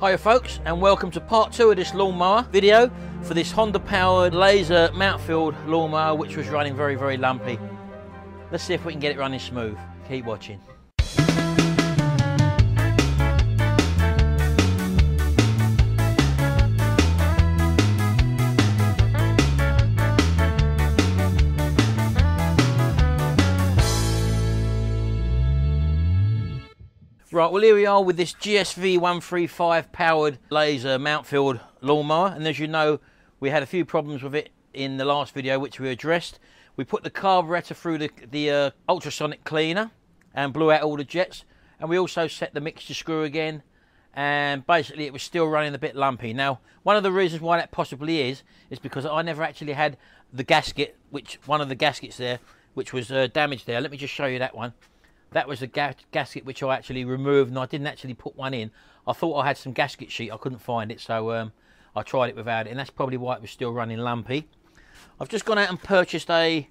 Hiya folks, and welcome to part 2 of this lawnmower video for this Honda powered laser mount filled lawnmower which was running very lumpy. Let's see if we can get it running smooth. Keep watching. Right, well here we are with this GCV135 powered laser mount filled lawnmower, and as you know we had a few problems with it in the last video which we addressed. We put the carburetor through the ultrasonic cleaner and blew out all the jets, and we also set the mixture screw again, and basically it was still running a bit lumpy. Now one of the reasons why that possibly is because I never actually had the gasket, one of the gaskets there which was damaged there. Let me just show you that one. That was the gasket which I actually removed, and I didn't actually put one in. I thought I had some gasket sheet, I couldn't find it, so I tried it without it, and that's probably why it was still running lumpy. I've just gone out and purchased a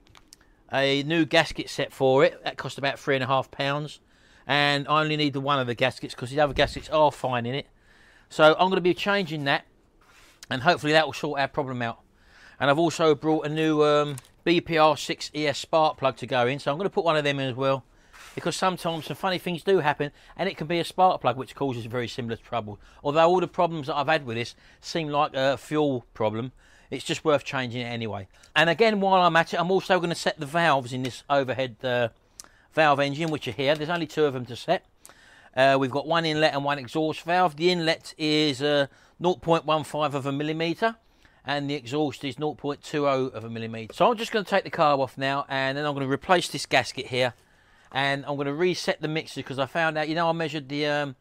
new gasket set for it. That cost about £3.50, and I only need the one of the gaskets because the other gaskets are fine in it. So I'm going to be changing that, and hopefully that will sort our problem out. And I've also brought a new BPR6 ES spark plug to go in, so I'm going to put one of them in as well, because sometimes some funny things do happen, and it can be a spark plug which causes very similar trouble. Although all the problems that I've had with this seem like a fuel problem, it's just worth changing it anyway. And again, while I'm at it, I'm also going to set the valves in this overhead valve engine, which are here. There's only 2 of them to set. We've got one inlet and one exhaust valve. The inlet is 0.15 of a millimetre, and the exhaust is 0.20 of a millimetre. So I'm just going to take the carb off now, and then I'm going to replace this gasket here. And I'm going to reset the mixer because I found out, you know, I measured the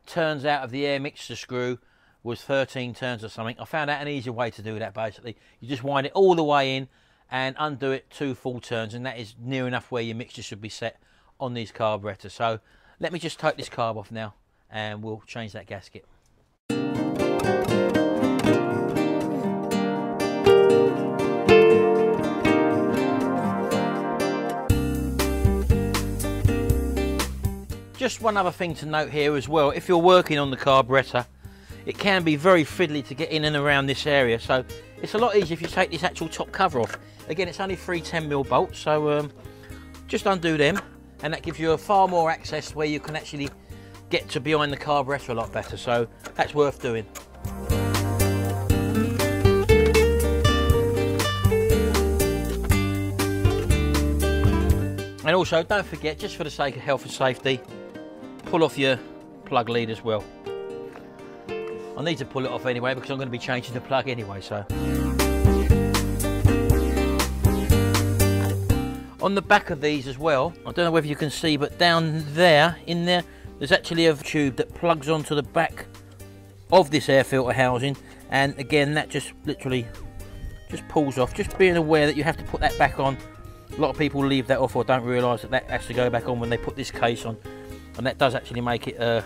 turns out of the air mixer screw was 13 turns or something. I found out an easier way to do that basically. You just wind it all the way in and undo it 2 full turns, and that is near enough where your mixture should be set on these carburetors. So let me just take this carb off now and we'll change that gasket. Just one other thing to note here as well, if you're working on the carburetor, it can be very fiddly to get in and around this area, so it's a lot easier if you take this actual top cover off. Again, it's only 3 10mm bolts, so just undo them, and that gives you a far more access where you can actually get to behind the carburetor a lot better, so that's worth doing. And also, don't forget, just for the sake of health and safety, pull off your plug lead as well. I need to pull it off anyway because I'm going to be changing the plug anyway. So on the back of these as well, I don't know whether you can see, but down there, in there, there's actually a tube that plugs onto the back of this air filter housing, and again that just literally just pulls off. Just being aware that you have to put that back on. A lot of people leave that off or don't realise that has to go back on when they put this case on, and that does actually make it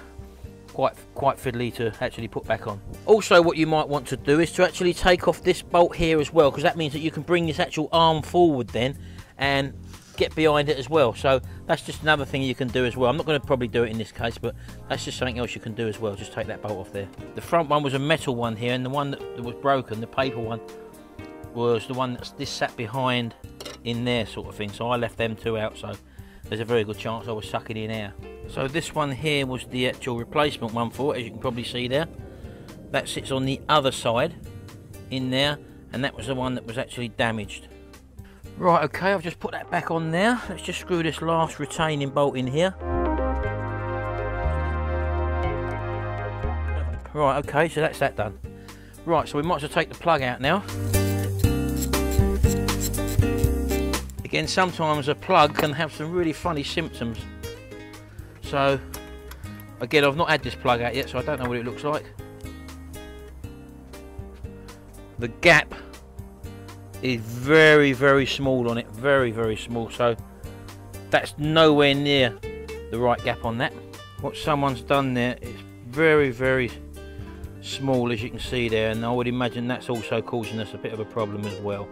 quite fiddly to actually put back on. Also, what you might want to do is to actually take off this bolt here as well, because that means that you can bring this actual arm forward then and get behind it as well. So that's just another thing you can do as well. I'm not going to probably do it in this case, but that's just something else you can do as well. Just take that bolt off there. The front one was a metal one here, and the one that was broken, the paper one, was the one that this sat behind in there sort of thing, so I left them 2 out, so there's a very good chance I was sucking in air. So this one here was the actual replacement one for it, as you can probably see there. That sits on the other side in there, and that was the one that was actually damaged. Right, okay, I've just put that back on there. Let's just screw this last retaining bolt in here. Right, okay, so that's that done. Right, so we might as well take the plug out now. Again, sometimes a plug can have some really funny symptoms. So, again, I've not had this plug out yet, so I don't know what it looks like. The gap is very small on it, very small, so that's nowhere near the right gap on that. What someone's done there is very small, as you can see there, and I would imagine that's also causing us a bit of a problem as well.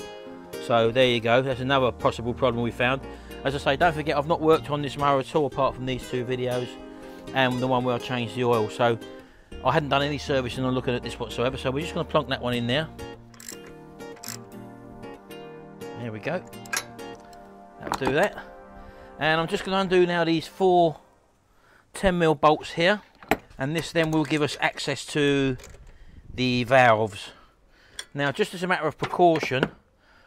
So there you go, that's another possible problem we found. As I say, don't forget I've not worked on this mower at all apart from these 2 videos and the one where I changed the oil. So I hadn't done any servicing or looking at this whatsoever, so we're just going to plonk that one in there. There we go. That'll do that. And I'm just going to undo now these 4 10mm bolts here, and this then will give us access to the valves. Now, just as a matter of precaution,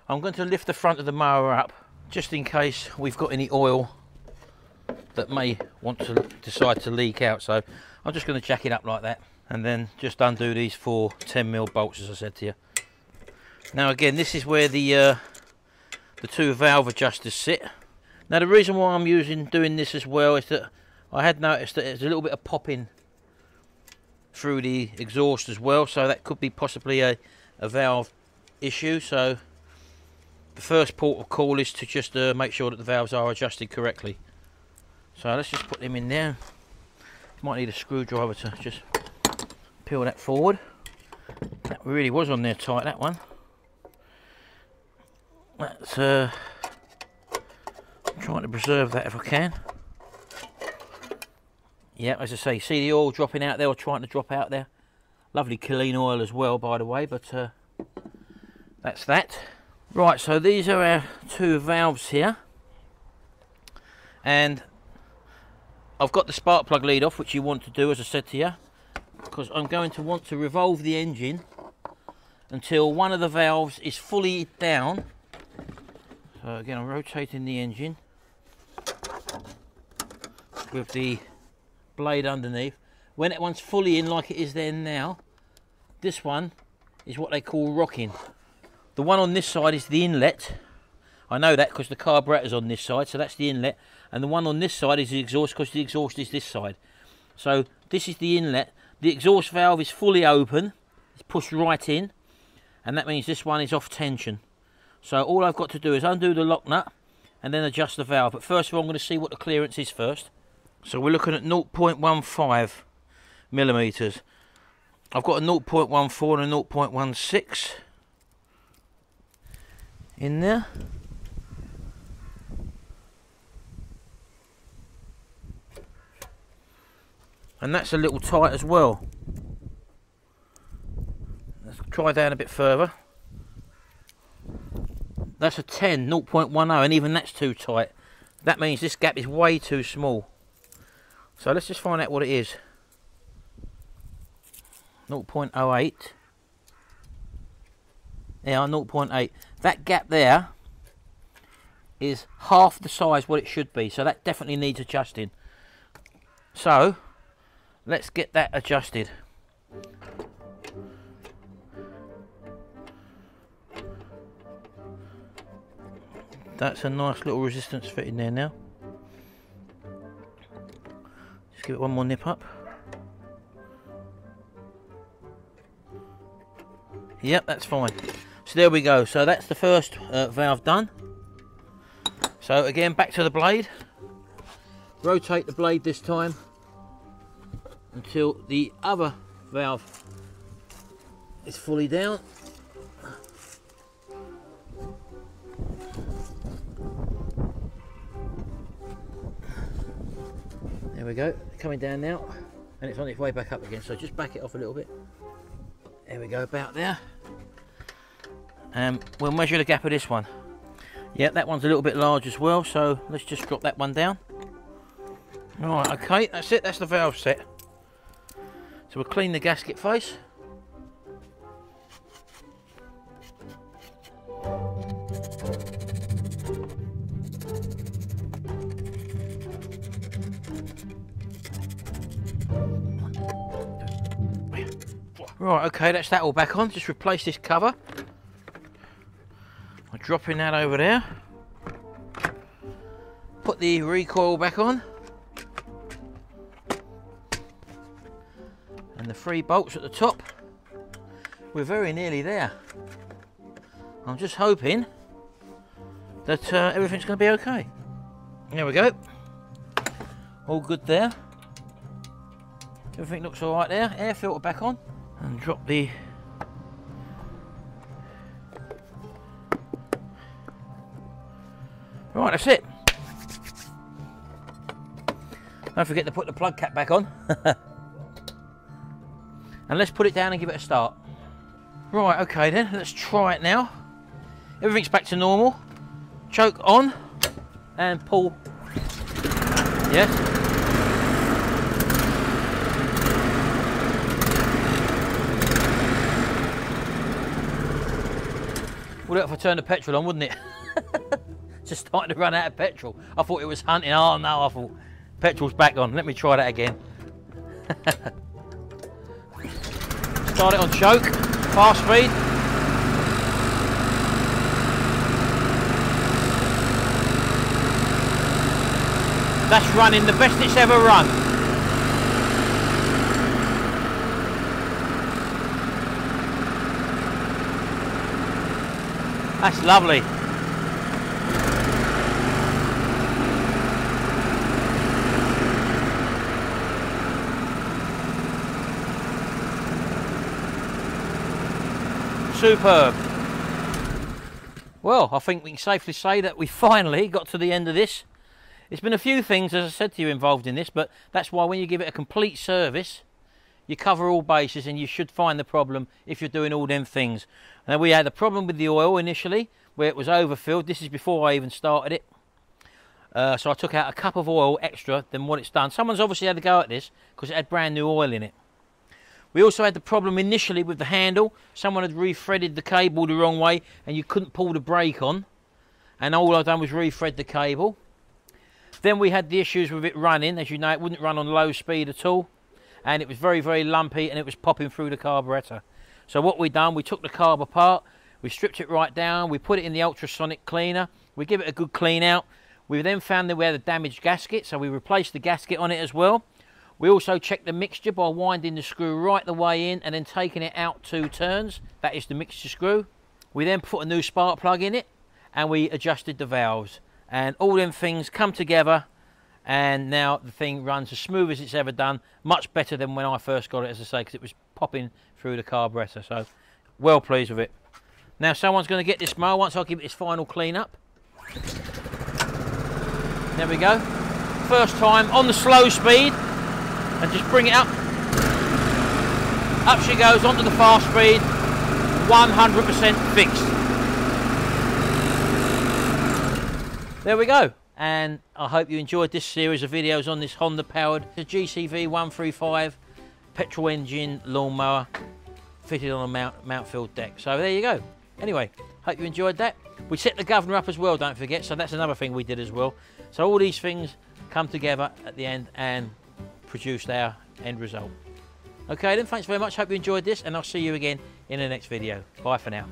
I'm going to lift the front of the mower up just in case we've got any oil that may want to decide to leak out. So I'm just going to jack it up like that, and then just undo these 4 10mm bolts, as I said to you. Now again, this is where the 2 valve adjusters sit. Now the reason why I'm doing this as well is that I had noticed that there's a little bit of popping through the exhaust as well, so that could be possibly a valve issue. So the first port of call is to just make sure that the valves are adjusted correctly. So let's just put them in there. Might need a screwdriver to just peel that forward. That really was on there tight, that one. That's trying to preserve that if I can. Yeah, as I say, see the oil dropping out there, or trying to drop out there. Lovely clean oil as well, by the way, but that's that. Right, so these are our 2 valves here, and I've got the spark plug lead off, which you want to do, as I said to you, because I'm going to want to revolve the engine until one of the valves is fully down. So again, I'm rotating the engine with the blade underneath. When that one's fully in, like it is there now, this one is what they call rocking. The one on this side is the inlet. I know that because the carburetor's on this side, so that's the inlet. And the one on this side is the exhaust, because the exhaust is this side. So this is the inlet. The exhaust valve is fully open. It's pushed right in. And that means this one is off tension. So all I've got to do is undo the lock nut and then adjust the valve. But first of all, I'm going to see what the clearance is first. So we're looking at 0.15 millimeters. I've got a 0.14 and a 0.16 in there. And that's a little tight as well. Let's try down a bit further. That's a 10, 0.10, and even that's too tight. That means this gap is way too small. So let's just find out what it is. 0.08. Yeah, 0.8. That gap there is half the size what it should be, so that definitely needs adjusting. So let's get that adjusted. That's a nice little resistance fit in there now. Just give it one more nip up. Yep, that's fine. So there we go. So that's the first valve done. So again, back to the blade. Rotate the blade this time until the other valve is fully down. There we go, coming down now, and it's on its way back up again, so just back it off a little bit. There we go, about there. We'll measure the gap of this one. Yeah, that one's a little bit large as well, so let's just drop that one down. Right, okay, that's it, that's the valve set. So we'll clean the gasket face. Right, okay, that's that all back on. Just replace this cover. I'm dropping that over there. Put the recoil back on. And the 3 bolts at the top. We're very nearly there. I'm just hoping that everything's going to be okay. There we go. All good there. Everything looks alright there. Air filter back on. And drop the right, that's it. Don't forget to put the plug cap back on. And let's put it down and give it a start. Right, okay then, let's try it now. Everything's back to normal. Choke on and pull. Yes. Would it if I turned the petrol on, wouldn't it? Just starting to run out of petrol. I thought it was hunting. Oh no, I thought petrol's back on. Let me try that again. Start it on choke, fast speed. That's running the best it's ever run. That's lovely. Superb. Well, I think we can safely say that we finally got to the end of this. It's been a few things, as I said to you, involved in this, but that's why when you give it a complete service, you cover all bases and you should find the problem if you're doing all them things. Now, we had a problem with the oil initially, where it was overfilled. This is before I even started it. So I took out a cup of oil extra than what it's done. Someone's obviously had to go at this because it had brand new oil in it. We also had the problem initially with the handle. Someone had re-threaded the cable the wrong way and you couldn't pull the brake on. And all I've done was re-thread the cable. Then we had the issues with it running. As you know, it wouldn't run on low speed at all. And it was very, very lumpy and it was popping through the carburettor. So what we done, we took the carb apart, we stripped it right down, we put it in the ultrasonic cleaner, we give it a good clean out. We then found that we had a damaged gasket, so we replaced the gasket on it as well. We also checked the mixture by winding the screw right the way in and then taking it out 2 turns. That is the mixture screw. We then put a new spark plug in it and we adjusted the valves. And all them things come together and now the thing runs as smooth as it's ever done. Much better than when I first got it, as I say, because it was popping through the carburettor. So, well pleased with it. Now someone's going to get this mower once I give it its final clean up. There we go. First time on the slow speed. And just bring it up. Up she goes onto the fast speed. 100% fixed. There we go. And I hope you enjoyed this series of videos on this Honda powered GCV135 petrol engine lawnmower fitted on a mount filled deck. So there you go. Anyway, hope you enjoyed that. We set the governor up as well, don't forget. So that's another thing we did as well. So all these things come together at the end and produced our end result. Okay then, thanks very much, hope you enjoyed this and I'll see you again in the next video. Bye for now.